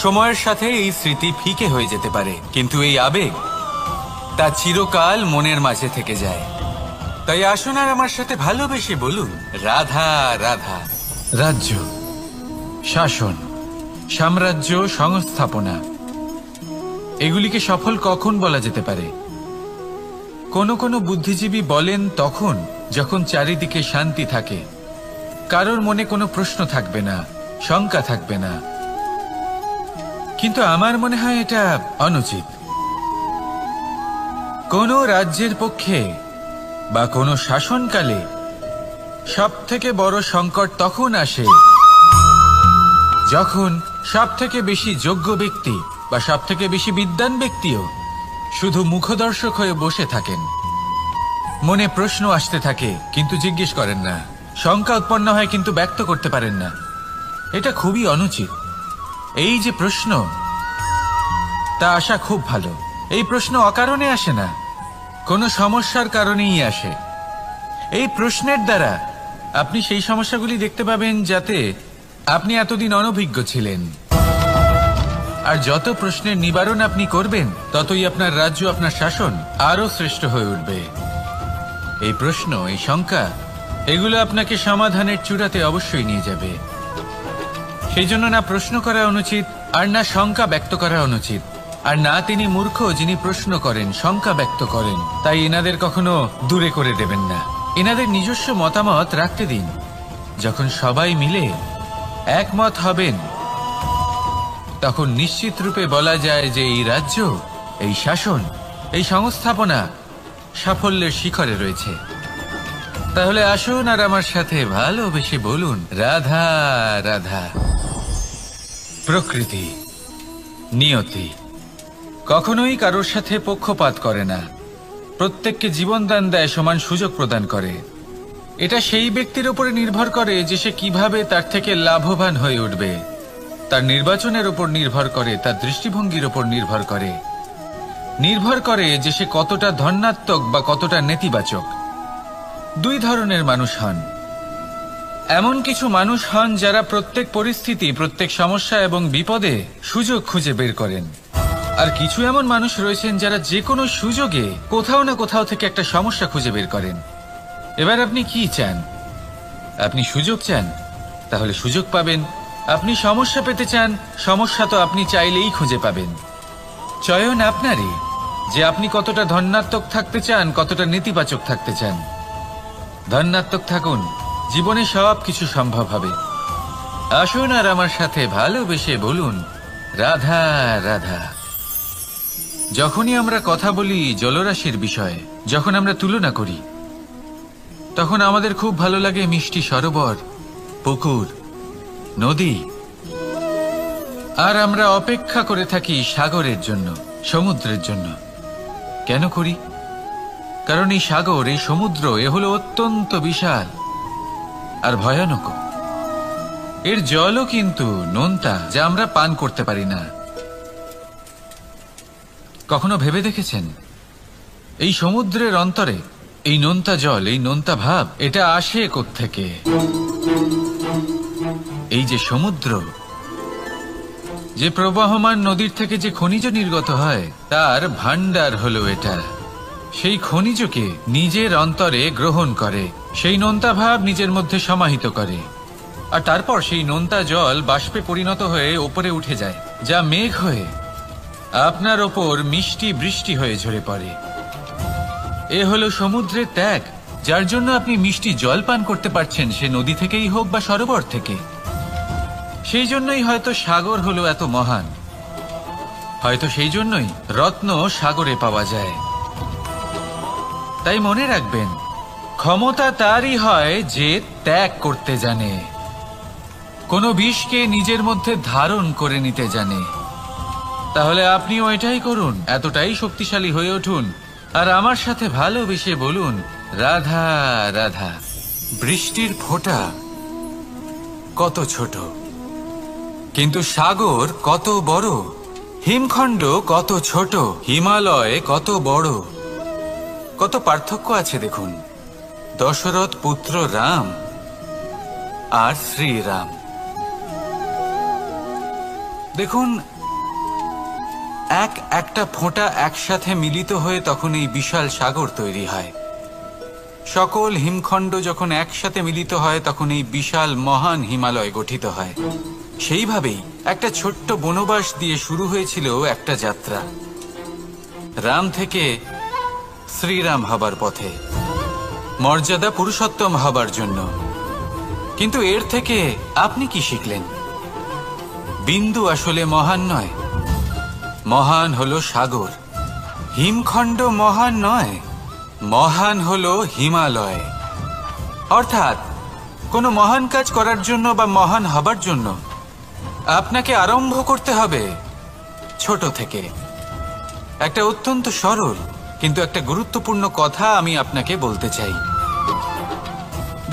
সময়ের সাথে এই স্মৃতি ফিকে হয়ে যেতে পারে, কিন্তু এই আবেগ, তা চিরকাল মনের মাঝে থেকে যায়। তাই আসুন আর আমার সাথে ভালোবেসে বলুন, রাধা রাধা। রাজ্য, শাসন, সাম্রাজ্য, সংস্থাপনা, এগুলিকে সফল কখন বলা যেতে পারে? কোন কোন বুদ্ধিজীবী বলেন তখন, যখন চারিদিকে শান্তি থাকে, কারোর মনে কোনো প্রশ্ন থাকবে না, শঙ্কা থাকবে না। কিন্তু আমার মনে হয় এটা অনুচিত। কোনো রাজ্যের পক্ষে বা কোনো শাসনকালে সবথেকে বড় সংকট তখন আসে যখন সবথেকে বেশি যোগ্য ব্যক্তি বা সবথেকে বেশি বিদ্বান ব্যক্তিও শুধু মুখদর্শক হয়ে বসে থাকেন। মনে প্রশ্ন আসতে থাকে কিন্তু জিজ্ঞেস করেন না, শঙ্কা উৎপন্ন হয় কিন্তু ব্যক্ত করতে পারেন না। এটা খুবই অনুচিত। এই যে প্রশ্ন, তা আসা খুব ভালো। এই প্রশ্ন অকারণে আসে না, কোনো সমস্যার কারণেই আসে। এই প্রশ্নের দ্বারা আপনি সেই সমস্যাগুলি দেখতে পাবেন যাতে আপনি এতদিন অনভিজ্ঞ ছিলেন। আর যত প্রশ্নের নিবারণ আপনি করবেন ততই আপনার রাজ্য, আপনার শাসন আরো শ্রেষ্ঠ হয়ে উঠবে। এই প্রশ্ন, এই শঙ্কা, এগুলো আপনাকে সমাধানের চূড়াতে অবশ্যই নিয়ে যাবে। সেই জন্য না প্রশ্ন করা অনুচিত, আর না শঙ্কা ব্যক্ত করা অনুচিত, আর না তিনি মূর্খ যিনি প্রশ্ন করেন, শঙ্কা ব্যক্ত করেন। তাই এনাদের কখনো দূরে করে দেবেন না, এনাদের নিজস্ব মতামত রাখতে দিন। যখন সবাই মিলে একমত হবেন তখন নিশ্চিত রূপে বলা যায় যে এই রাজ্য, এই শাসন, এই সংস্থাপনা সাফল্যের শিখরে রয়েছে। তাহলে আসুন আর আমার সাথে ভালোবেসে বলুন, রাধা রাধা। প্রকৃতি, নিয়তি কখনোই কারোর সাথে পক্ষপাত করে না, প্রত্যেককে জীবনদান দেয়, সমান সুযোগ প্রদান করে। এটা সেই ব্যক্তির উপরে নির্ভর করে যে সে কিভাবে তার থেকে লাভবান হয়ে উঠবে। তার নির্বাচনের উপর নির্ভর করে, তার দৃষ্টিভঙ্গির উপর নির্ভর করে যে সে কতটা ধনাত্মক বা কতটা নেতিবাচক। দুই ধরনের মানুষ হন। এমন কিছু মানুষ হন যারা প্রত্যেক পরিস্থিতি, প্রত্যেক সমস্যা এবং বিপদে সুযোগ খুঁজে বের করেন। আর কিছু এমন মানুষ রয়েছেন যারা যে কোনো সুযোগে কোথাও না কোথাও থেকে একটা সমস্যা খুঁজে বের করেন। এবার আপনি কি চান? আপনি সুযোগ চান, তাহলে সুযোগ পাবেন। আপনি সমস্যা পেতে চান, সমস্যা তো আপনি চাইলেই খুঁজে পাবেন। চয়ন আপনারই যে আপনি কতটা ধনাত্মক থাকতে চান, কতটা নেতিবাচক থাকতে চান। ধনাত্মক থাকুন, জীবনে সব কিছু সম্ভব হবে। আসুন আর আমার সাথে ভালোবেসে বলুন, রাধা রাধা। যখনই আমরা কথা বলি জলরাশির বিষয়ে, যখন আমরা তুলনা করি, তখন আমাদের খুব ভালো লাগে মিষ্টি সরোবর, পুকুর, নদী। আর আমরা অপেক্ষা করে থাকি সাগরের জন্য, সমুদ্রের জন্য। কেন করি? কারণ এই সাগর, এই সমুদ্র, এ হলো অত্যন্ত বিশাল আর ভয়ানক। এর জলও কিন্তু নোনতা, যা আমরা পান করতে পারি না। কখনো ভেবে দেখেছেন এই সমুদ্রের অন্তরে এই নোনতা জল, এই নোনতা ভাব, এটা আসে কোত্থেকে? এই যে সমুদ্র, যে প্রবাহমান নদীর থেকে যে খনিজ নির্গত হয়, তার ভান্ডার হলো এটা। সেই খনিজকে নিজের অন্তরে গ্রহণ করে, সেই নোনতা ভাব নিজের মধ্যে সমাহিত করে, আর তারপর সেই নোনতা জল বাষ্পে পরিণত হয়ে ওপরে উঠে যায়, যা মেঘ হয়ে আপনার ওপর মিষ্টি বৃষ্টি হয়ে ঝরে পড়ে। এ হলো সমুদ্রের ত্যাগ, যার জন্য আপনি মিষ্টি জল পান করতে পারছেন, সে নদী থেকেই হোক বা সরোবর থেকে। সেই জন্যই হয়তো সাগর হলো এত মহান, হয়তো সেই জন্যই রত্ন সাগরে পাওয়া যায়। তাই মনে রাখবেন, ক্ষমতা তারই হয় যে ত্যাগ করতে জানে, কোনো বিষকে নিজের মধ্যে ধারণ করে নিতে জানে। তাহলে আপনিও এটাই করুন, এতটাই শক্তিশালী হয়ে উঠুন আর আমার সাথে ভালোবেসে বলুন, রাধা রাধা। বৃষ্টির ফোঁটা কত ছোট, কিন্তু সাগর কত বড়, হিমখণ্ড কত ছোট, হিমালয় কত বড়। কত পার্থক্য আছে দেখুন। দশরথ পুত্র রাম আর শ্রীরাম, দেখুন একটা ফোঁটা একসাথে মিলিত হয়ে তখন এই বিশাল সাগর তৈরি হয়। সকল হিমখণ্ড যখন একসাথে মিলিত হয় তখন এই বিশাল মহান হিমালয় গঠিত হয়। সেইভাবেই একটা ছোট্ট বনবাস দিয়ে শুরু হয়েছিল একটা যাত্রা, রাম থেকে শ্রীরাম হবার পথে, মর্যাদা পুরুষোত্তম হবার জন্য। কিন্তু এর থেকে আপনি কি শিখলেন? বিন্দু আসলে মহান নয়, মহান হলো সাগর। হিমখণ্ড মহান নয়, মহান হলো হিমালয়। অর্থাৎ কোনো মহান কাজ করার জন্য বা মহান হবার জন্য আপনাকে আরম্ভ করতে হবে ছোট থেকে। একটা অত্যন্ত সরল কিন্তু একটা গুরুত্বপূর্ণ কথা আমি আপনাকে বলতে চাই।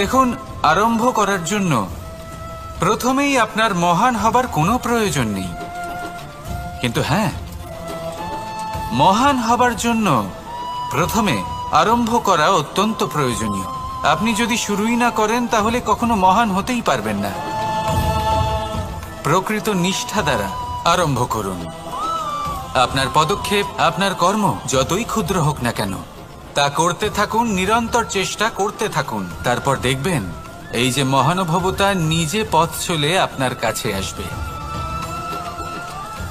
দেখুন, আরম্ভ করার জন্য প্রথমেই আপনার মহান হবার কোনো প্রয়োজন নেই, কিন্তু হ্যাঁ, মহান হবার জন্য প্রথমে আরম্ভ করা অত্যন্ত প্রয়োজনীয়। আপনি যদি শুরুই না করেন তাহলে কখনো মহান হতেই পারবেন না। প্রকৃত নিষ্ঠা দ্বারা আরম্ভ করুন। আপনার পদক্ষেপ, আপনার কর্ম যতই ক্ষুদ্র হোক না কেন, তা করতে থাকুন, নিরন্তর চেষ্টা করতে থাকুন। তারপর দেখবেন এই যে মহানুভবতা নিজে পথ চলে আপনার কাছে আসবে।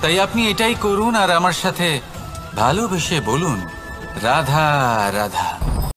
তাই আপনি এটাই করুন আর আমার সাথে ভালোবেসে বলুন, রাধা রাধা।